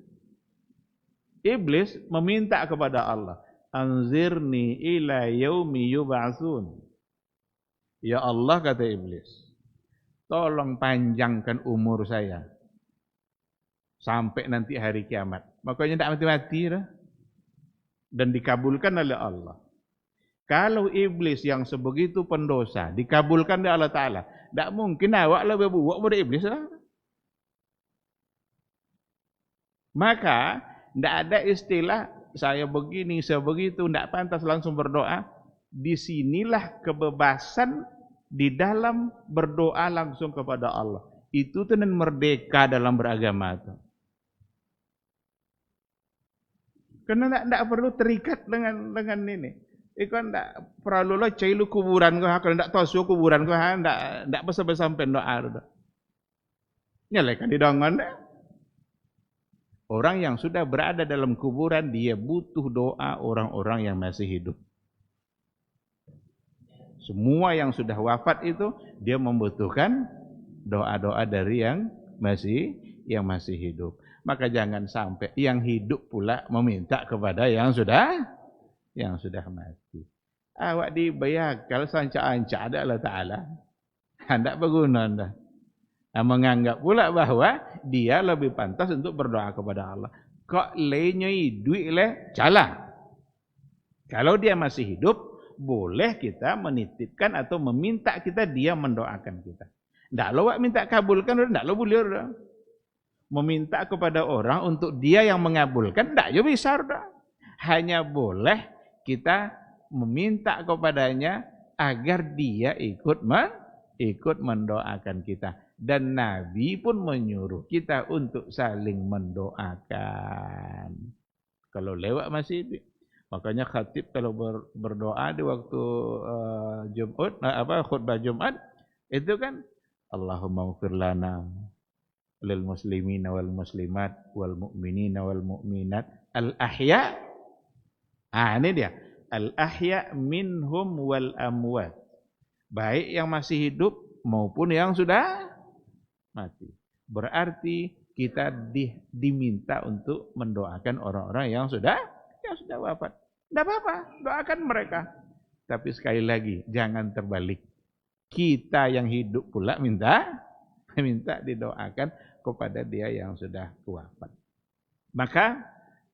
Iblis meminta kepada Allah, anzirni ila yaumi yub'atsun. Ya Allah, kata iblis, tolong panjangkan umur saya sampai nanti hari kiamat. Makanya tidak mati-mati dah. Dan dikabulkan oleh Allah. Kalau iblis yang sebegitu pendosa dikabulkan oleh Allah Ta'ala, tidak mungkin awak lebih buat pada iblis lah. Maka tidak ada istilah saya begini, saya begitu, tidak pantas langsung berdoa. Disinilah kebebasan di dalam berdoa langsung kepada Allah. Itu tenan merdeka dalam beragama itu. Karena tidak perlu terikat dengan ini. Ikan tidak perlu lo cailu kuburan kau, kalau tidak tahu kuburan kau, tidak bisa sampai doa. Nyalakan di dongan. Orang yang sudah berada dalam kuburan dia butuh doa orang-orang yang masih hidup. Semua yang sudah wafat itu dia membutuhkan doa-doa dari yang masih hidup. Maka jangan sampai yang hidup pula meminta kepada yang sudah mati. Awak dibayakal sanca-anca ada Allah Ta'ala. Hendak berguna anda. Menganggap pula bahwa dia lebih pantas untuk berdoa kepada Allah. Kok lenyoi duit le? Calah. Kalau dia masih hidup, boleh kita menitipkan atau meminta dia mendoakan kita. Ndak lo minta kabulkan, ndak lo boleh udah. Meminta kepada orang untuk dia yang mengabulkan, ndak yo bisa udah. Hanya boleh kita meminta kepadanya agar dia ikut mendoakan kita. Dan Nabi pun menyuruh kita untuk saling mendoakan. Kalau lewat masjid, makanya khatib kalau berdoa di waktu Jumat, khutbah Jumat, itu kan Allahumma ighfir lana lil muslimin wal muslimat wal mu'minin wal mu'minat al ahya. Ini dia. Al ahya minhum wal amwat. Baik yang masih hidup maupun yang sudah mati. Berarti kita diminta untuk mendoakan orang-orang yang sudah wafat. Tidak apa-apa, doakan mereka. Tapi sekali lagi, jangan terbalik. Kita yang hidup pula minta didoakan kepada dia yang sudah wafat. Maka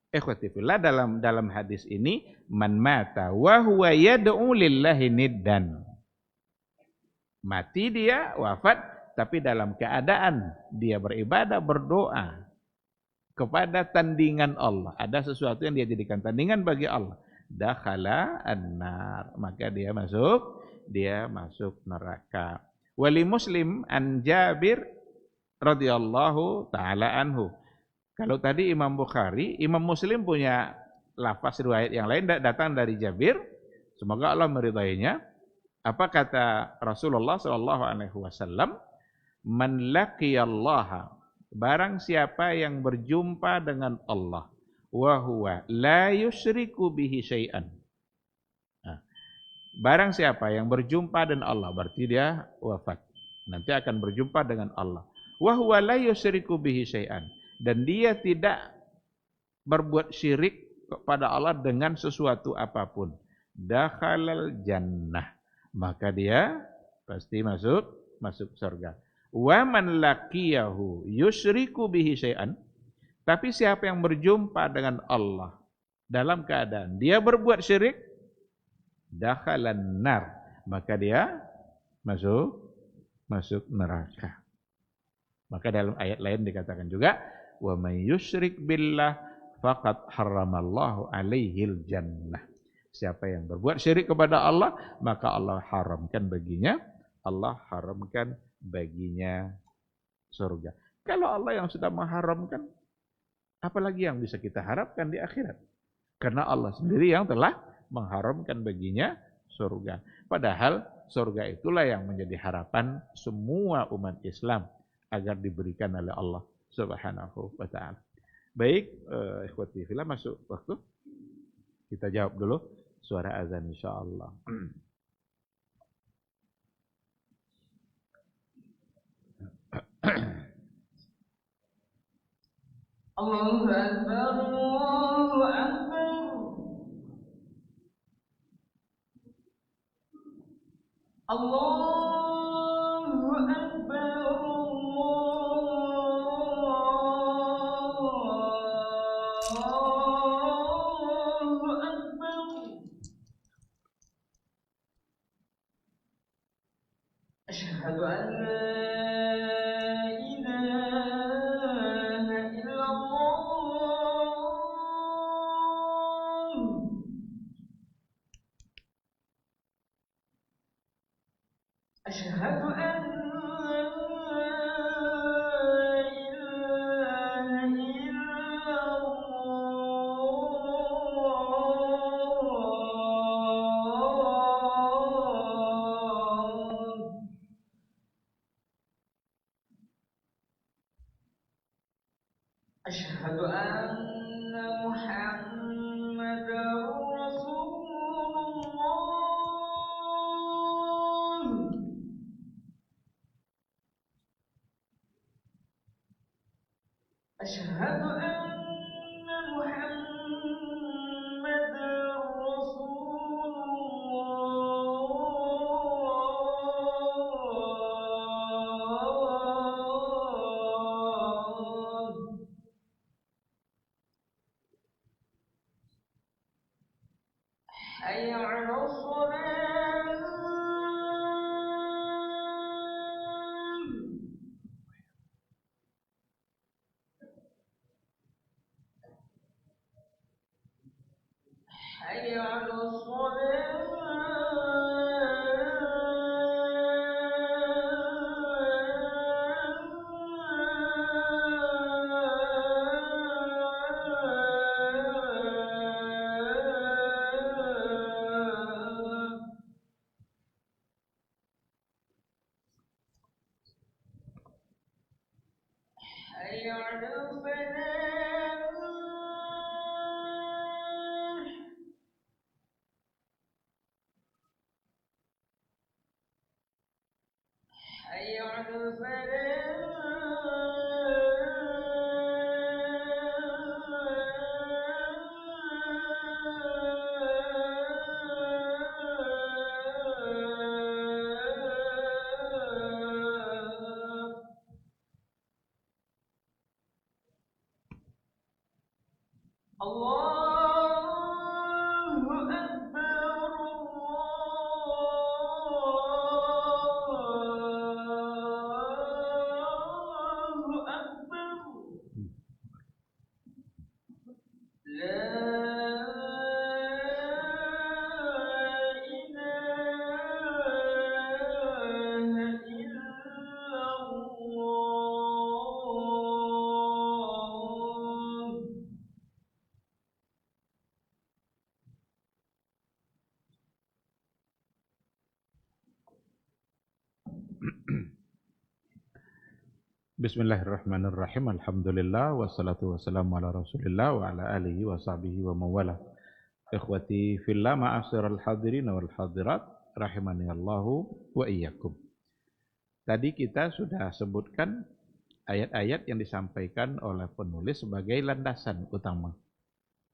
ikhwati fillah, dalam hadis ini, man mata wa huwa yad'u lillahi niddan. Mati dia, wafat, tapi dalam keadaan dia beribadah, berdoa kepada tandingan Allah. Ada sesuatu yang dia jadikan tandingan bagi Allah. Dakhala an-nar. Maka dia masuk neraka. Wali Muslim an Jabir radhiyallahu taala anhu. Kalau tadi Imam Bukhari, Imam Muslim punya lafaz riwayat yang lain datang dari Jabir. Semoga Allah meridainya. Apa kata Rasulullah sallallahu alaihi wasallam? Man laqiyallaha, barang siapa yang berjumpa dengan Allah, wa huwa la yusyriku bihi syai'an. Barang siapa yang berjumpa dengan Allah, berarti dia wafat. Nanti akan berjumpa dengan Allah. Wa huwa la yusyriku bihi syai'an, dan dia tidak berbuat syirik kepada Allah dengan sesuatu apapun. Dakhalal jannah, maka dia pasti masuk surga. Wa man laqiyahu yusyriku bihi syai'an, tapi siapa yang berjumpa dengan Allah dalam keadaan dia berbuat syirik, dakhalan nar, maka dia masuk neraka. Maka dalam ayat lain dikatakan juga, wa may yusyrik billah faqad harramallahu alaihil jannah. Siapa yang berbuat syirik kepada Allah, maka Allah haramkan baginya surga. Kalau Allah yang sudah mengharamkan, apalagi yang bisa kita harapkan di akhirat? Karena Allah sendiri yang telah mengharamkan baginya surga. Padahal surga itulah yang menjadi harapan semua umat Islam agar diberikan oleh Allah Subhanahu wa taala. Baik, ikhwati fillah, masuk waktu. Kita jawab dulu suara azan insyaallah. Allahu Akbar, Allahu Akbar. Allahu Akbar, Allahu Akbar. Asyhadu an la أشهد أن لا إله إلا الله أشهد أن محمدا رسول الله Bismillahirrahmanirrahim. Alhamdulillah wassalatu wassalamu ala Rasulillah wa ala alihi wa sahbihi wa mawala. Ikhwati fillah, ma'asyiral hadirin wal hadirat, rahimani Allahu wa iyyakum. Tadi kita sudah sebutkan ayat-ayat yang disampaikan oleh penulis sebagai landasan utama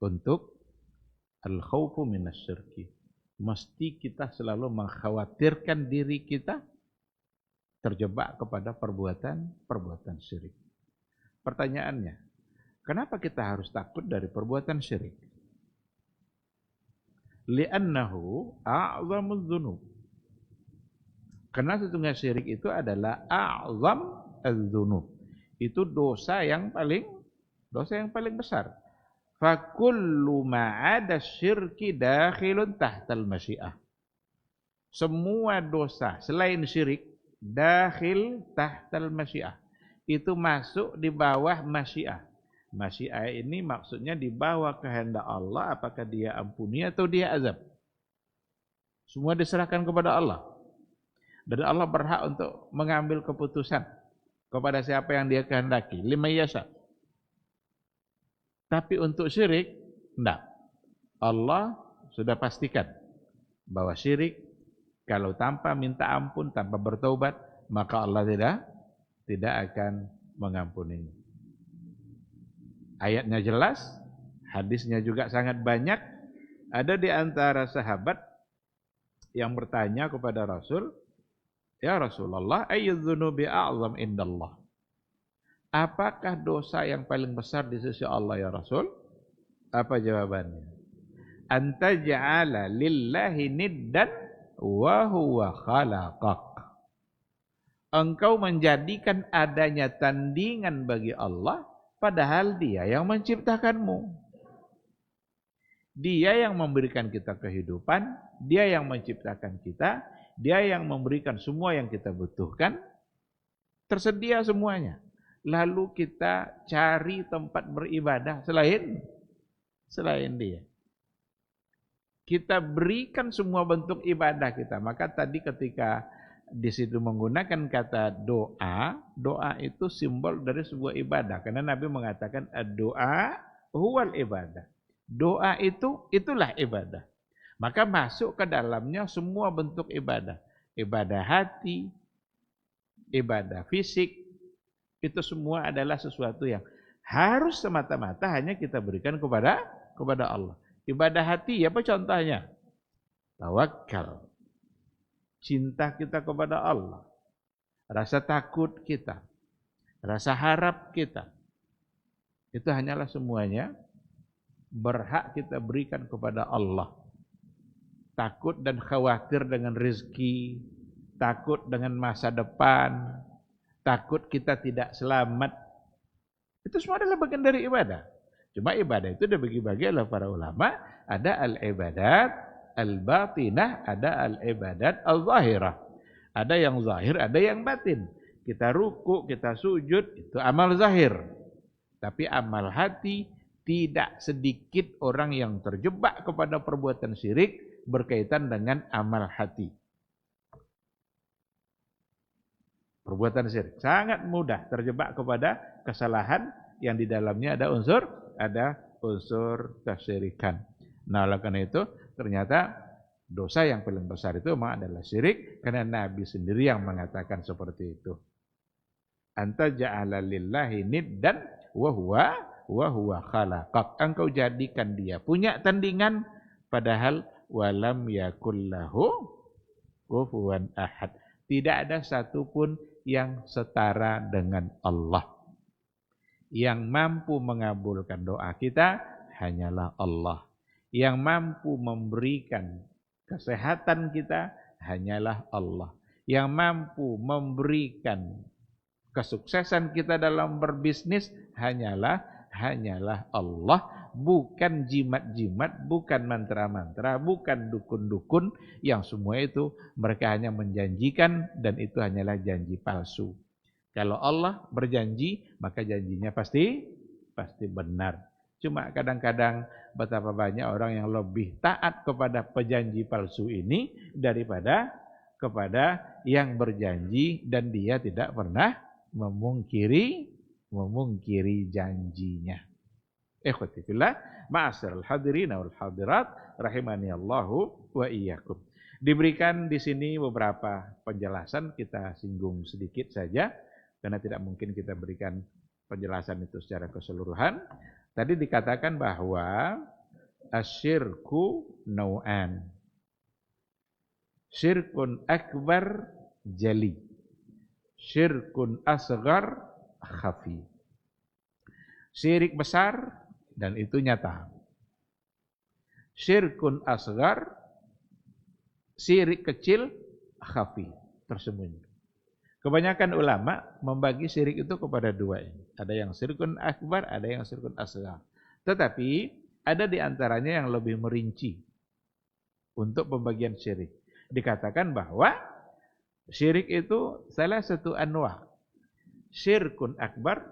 untuk al-khawfu minasyirki. Mesti kita selalu mengkhawatirkan diri kita terjebak kepada perbuatan syirik. Pertanyaannya, kenapa kita harus takut dari perbuatan syirik? Li'annahu a'zamuz dzunub. Karena sesungguhnya syirik itu adalah a'zam az-dzunub. Itu dosa yang paling besar. Fa kullu ma'ada syirki dakhilun tahtal masyiah. Semua dosa selain syirik dakhil tahtal masyiah, itu masuk di bawah masyiah. Masyiah ini maksudnya di bawah kehendak Allah, apakah dia ampuni atau dia azab. Semua diserahkan kepada Allah. Dan Allah berhak untuk mengambil keputusan kepada siapa yang dia kehendaki, liman yasha. Tapi untuk syirik, enggak. Allah sudah pastikan bahwa syirik kalau tanpa minta ampun, tanpa bertaubat, maka Allah tidak akan mengampuninya. Ayatnya jelas, hadisnya juga sangat banyak. Ada di antara sahabat yang bertanya kepada Rasul, "Ya Rasulullah, ayyudz dzunubi a'zam indallah?" Apakah dosa yang paling besar di sisi Allah ya Rasul? Apa jawabannya? Anta ja'ala lillahi niddan wa huwa khalaqak. Engkau menjadikan adanya tandingan bagi Allah, padahal Dia yang menciptakanmu. Dia yang memberikan kita kehidupan, Dia yang menciptakan kita, Dia yang memberikan semua yang kita butuhkan, tersedia semuanya. Lalu kita cari tempat beribadah selain Dia. Kita berikan semua bentuk ibadah kita. Maka tadi ketika di situ menggunakan kata doa, doa itu simbol dari sebuah ibadah. Karena Nabi mengatakan doa huwal ibadah. Doa itulah ibadah. Maka masuk ke dalamnya semua bentuk ibadah. Ibadah hati, ibadah fisik, itu semua adalah sesuatu yang harus semata-mata hanya kita berikan kepada Allah. Ibadah hati, apa contohnya? Tawakal. Cinta kita kepada Allah. Rasa takut kita. Rasa harap kita. Itu hanyalah semuanya berhak kita berikan kepada Allah. takut dan khawatir dengan rezeki, takut dengan masa depan, takut kita tidak selamat. Itu semua adalah bagian dari ibadah. Cuma ibadah itu dibagi-bagi oleh para ulama, ada al-ibadat al-batinah, ada al-ibadat al-zahirah. Ada yang zahir, ada yang batin. Kita ruku, kita sujud, itu amal zahir. Tapi amal hati, tidak sedikit orang yang terjebak kepada perbuatan syirik berkaitan dengan amal hati. Perbuatan syirik sangat mudah terjebak kepada kesalahan yang di dalamnya ada unsur kesyirikan. Nah, oleh karena itu ternyata dosa yang paling besar itu memang adalah syirik, karena Nabi sendiri yang mengatakan seperti itu. Anta ja'ala lillahi niddan wa huwa khalaqak. Engkau jadikan dia punya tandingan padahal walam yakul lahu kufuwan ahad. Tidak ada satupun yang setara dengan Allah. Yang mampu mengabulkan doa kita hanyalah Allah. Yang mampu memberikan kesehatan kita hanyalah Allah. Yang mampu memberikan kesuksesan kita dalam berbisnis hanyalah Allah, bukan jimat-jimat, bukan mantra-mantra, bukan dukun-dukun, yang semua itu mereka hanya menjanjikan dan itu hanyalah janji palsu. Kalau Allah berjanji, maka janjinya pasti benar. Cuma kadang-kadang betapa banyak orang yang lebih taat kepada pejanji palsu ini daripada kepada yang berjanji dan dia tidak pernah memungkiri janjinya. Ikhwati fillah, ma'asyiral hadirin wal hadirat rahimani Allahu wa iyyakum. Diberikan di sini beberapa penjelasan, kita singgung sedikit saja karena tidak mungkin kita berikan penjelasan itu secara keseluruhan. Tadi dikatakan bahwa asyirku nau'an. Syirkun akbar jali. Syirkun asghar khafi. Syirik besar dan itu nyata. Syirkun asghar, syirik kecil, khafi, tersembunyi. Kebanyakan ulama membagi syirik itu kepada dua ini. Ada yang syirkun akbar, ada yang syirkun asghar. Tetapi ada di antaranya yang lebih merinci untuk pembagian syirik. Dikatakan bahwa syirik itu salah satu anwa. Syirkun akbar,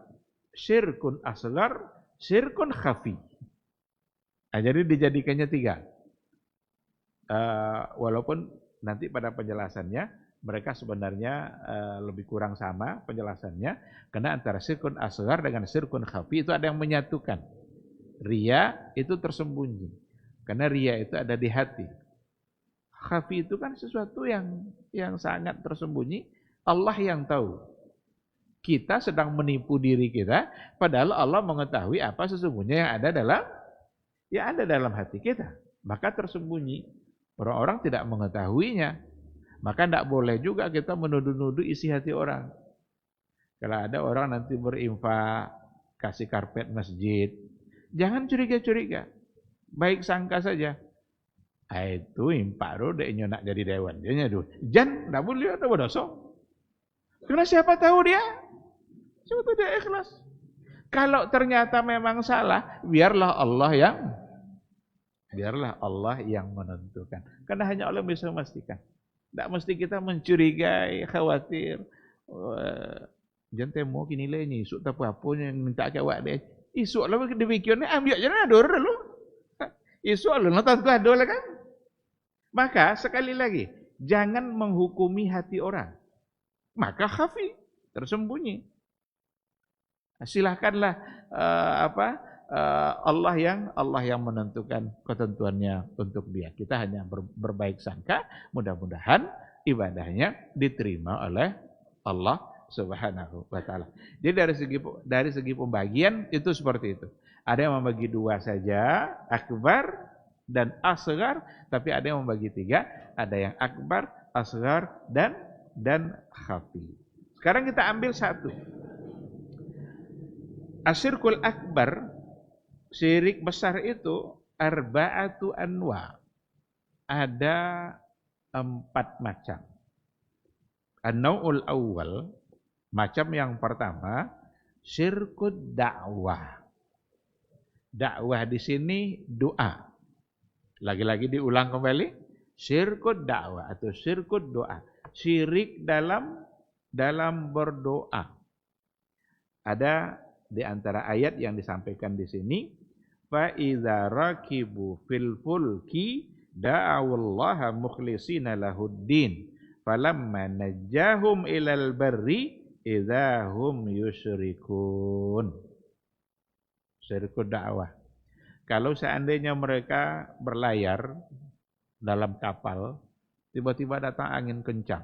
syirkun asghar, syirkun khafi. Nah, jadi dijadikannya tiga. Walaupun nanti pada penjelasannya mereka sebenarnya lebih kurang sama penjelasannya, karena antara syirkun asghar dengan syirkun khafi itu ada yang menyatukan. Riya itu tersembunyi, karena riya itu ada di hati. Khafi itu kan sesuatu yang sangat tersembunyi, Allah yang tahu. Kita sedang menipu diri kita, padahal Allah mengetahui apa sesungguhnya yang ada dalam hati kita. Maka tersembunyi. Orang-orang tidak mengetahuinya. Maka tidak boleh juga kita menuduh-nuduh isi hati orang. Kalau ada orang nanti berinfak, kasih karpet masjid, jangan curiga-curiga. Baik sangka saja. Itu impak do dek nyonak jadi dewan. Dia nyadu. Jan, tidak boleh ada berdosa. Karena siapa tahu dia? Siapa tahu dia ikhlas. Kalau ternyata memang salah, biarlah Allah yang menentukan. Karena hanya Allah bisa memastikan. Tidak mesti kita mencurigai, khawatir. Jangan mau kini lah ni, isuk tak apa yang minta kawat dia. Isuk lah demikiannya ambil je lah adur dulu. Isuk lah nonton tu adur lah kan. Maka sekali lagi, jangan menghukumi hati orang. Maka khafi, tersembunyi. Silahkanlah Allah yang menentukan ketentuannya untuk dia. Kita hanya berbaik sangka, mudah-mudahan ibadahnya diterima oleh Allah Subhanahu wa taala. Jadi dari segi pembagian itu seperti itu. Ada yang membagi dua saja, akbar dan asghar, tapi ada yang membagi tiga, ada yang akbar, asghar dan khafi. Sekarang kita ambil satu. Asyirkul akbar, syirik besar itu arba'atu anwa. ada 4 macam. An-nau'ul awal, macam yang pertama, syirkud dakwah. Dakwah di sini doa. Lagi-lagi diulang kembali, syirkud dakwah atau syirkud doa. Syirik dalam berdoa. Ada di antara ayat yang disampaikan di sini, fa idza rakibu fil fulki da'awallaha mukhlishina lahuddin falamma najjahum ilal barri idza hum yusyrikun. Syirkud dakwah. Kalau seandainya mereka berlayar dalam kapal, tiba-tiba datang angin kencang.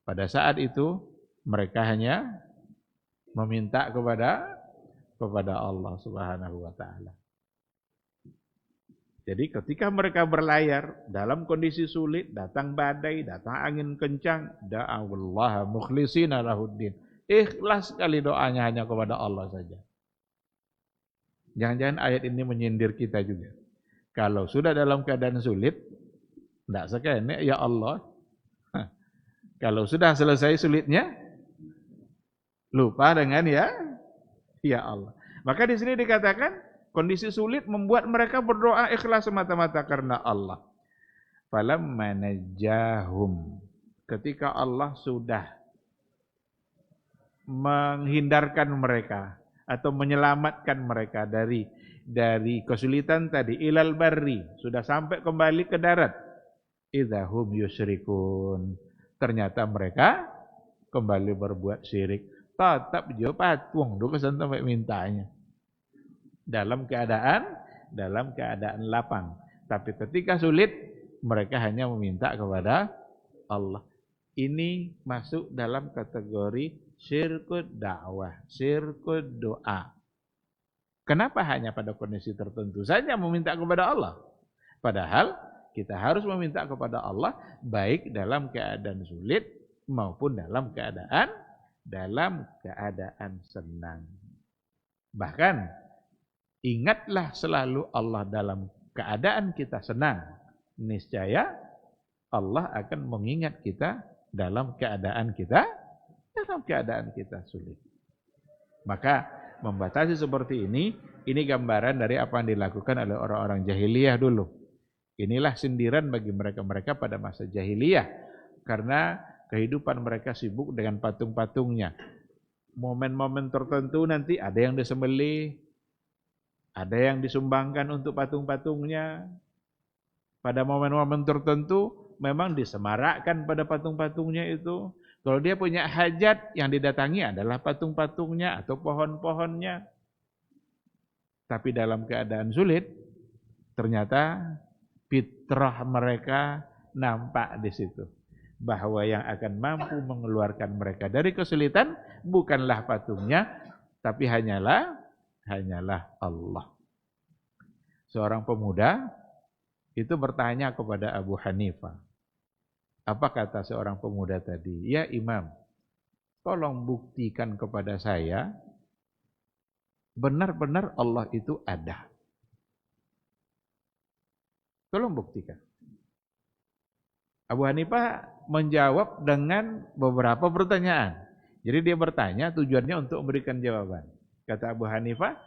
Pada saat itu mereka hanya meminta kepada Allah Subhanahu wa taala. Jadi ketika mereka berlayar dalam kondisi sulit, datang badai, datang angin kencang, da'awallaha mukhlishina lahuddin. Ikhlas sekali doanya hanya kepada Allah saja. Jangan-jangan ayat ini menyindir kita juga. Kalau sudah dalam keadaan sulit, tidak sekene, ya Allah. Kalau sudah selesai sulitnya, lupa dengan ya Allah. Maka di sini dikatakan, kondisi sulit membuat mereka berdoa ikhlas semata-mata karena Allah. Falamma najjahum. Ketika Allah sudah menghindarkan mereka, atau menyelamatkan mereka dari kesulitan tadi, ilal barri, sudah sampai kembali ke darat, idzahum yusyrikun, ternyata mereka kembali berbuat syirik. Tetap jo patung do kesan sampai mintanya dalam keadaan lapang, tapi ketika sulit mereka hanya meminta kepada Allah. Ini masuk dalam kategori syirkud dakwah, syirkud doa. Kenapa hanya pada kondisi tertentu saja meminta kepada Allah? Padahal kita harus meminta kepada Allah baik dalam keadaan sulit maupun dalam keadaan senang. Bahkan ingatlah selalu Allah dalam keadaan kita senang. Niscaya Allah akan mengingat kita dalam keadaan kita sulit. Maka membatasi seperti ini gambaran dari apa yang dilakukan oleh orang-orang jahiliyah dulu. Inilah sindiran bagi mereka-mereka pada masa jahiliyah, karena kehidupan mereka sibuk dengan patung-patungnya. Momen-momen tertentu nanti ada yang disembelih, ada yang disumbangkan untuk patung-patungnya. Pada momen-momen tertentu memang disemarakkan pada patung-patungnya itu. Kalau dia punya hajat, yang didatangi adalah patung-patungnya atau pohon-pohonnya. Tapi dalam keadaan sulit, ternyata fitrah mereka nampak di situ. Bahwa yang akan mampu mengeluarkan mereka dari kesulitan bukanlah patungnya, tapi hanyalah Allah. Seorang pemuda itu bertanya kepada Abu Hanifah. Apa kata seorang pemuda tadi? Ya Imam, tolong buktikan kepada saya benar-benar Allah itu ada. Tolong buktikan. Abu Hanifah menjawab dengan beberapa pertanyaan. Jadi dia bertanya tujuannya untuk memberikan jawaban. Kata Abu Hanifah,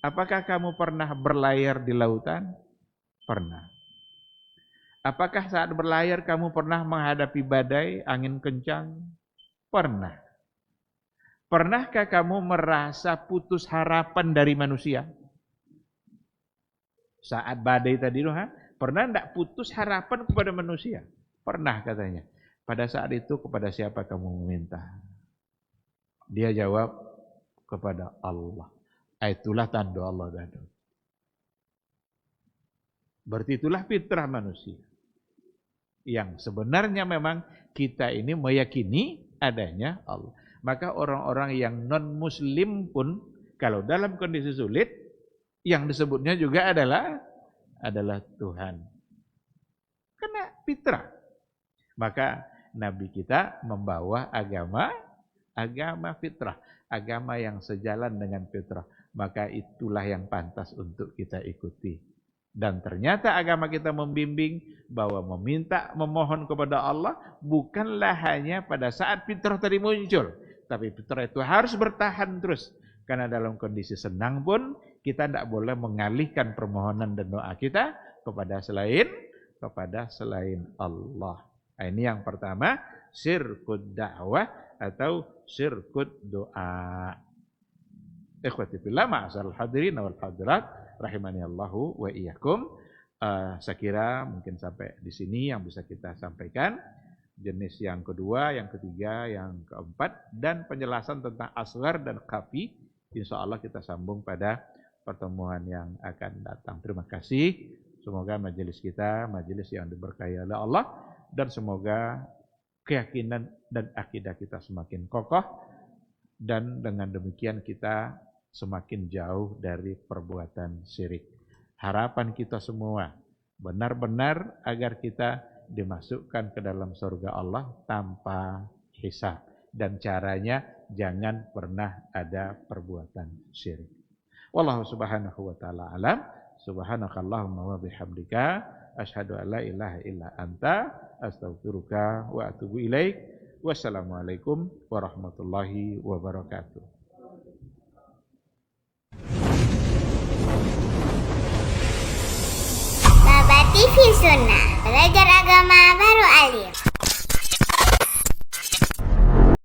apakah kamu pernah berlayar di lautan? Pernah. Apakah saat berlayar kamu pernah menghadapi badai, angin kencang? Pernah. Pernahkah kamu merasa putus harapan dari manusia? Saat badai tadi, pernah enggak putus harapan kepada manusia? Pernah katanya. Pada saat itu kepada siapa kamu meminta? Dia jawab, kepada Allah. Itulah tanda Allah dadu. Berarti itulah fitrah manusia. Yang sebenarnya memang kita ini meyakini adanya Allah. Maka orang-orang yang non-muslim pun kalau dalam kondisi sulit, yang disebutnya juga adalah Tuhan. Karena fitrah. Maka Nabi kita membawa agama fitrah. Agama yang sejalan dengan fitrah. Maka itulah yang pantas untuk kita ikuti. Dan ternyata agama kita membimbing bahwa memohon kepada Allah bukanlah hanya pada saat fitrah tadi muncul, tapi fitrah itu harus bertahan terus. Karena dalam kondisi senang pun kita tidak boleh mengalihkan permohonan dan doa kita kepada selain Allah. Nah, ini yang pertama, syirkud dakwah atau syirkud doa. Ikhwati fillah, ma'asyiral hadirin wal hadirat, rahimani Allahu wa iyyakum. Saya kira mungkin sampai di sini yang bisa kita sampaikan. Jenis yang kedua, yang ketiga, yang keempat, dan penjelasan tentang asghar dan khafi, insya Allah kita sambung pada pertemuan yang akan datang. Terima kasih. Semoga majelis kita majelis yang diberkahi oleh Allah, dan semoga keyakinan dan akidah kita semakin kokoh, dan dengan demikian kita semakin jauh dari perbuatan syirik. Harapan kita semua benar-benar agar kita dimasukkan ke dalam surga Allah tanpa hisab, dan caranya jangan pernah ada perbuatan syirik. Wallahu subhanahu wa ta'ala alam. Subhanakallahumma wa bihamdika asyhadu an la ilaha illa anta astaghfiruka wa atubu ilaik. Wassalamualaikum warahmatullahi wabarakatuh. Baba TV Sunnah, belajar agama baru alim.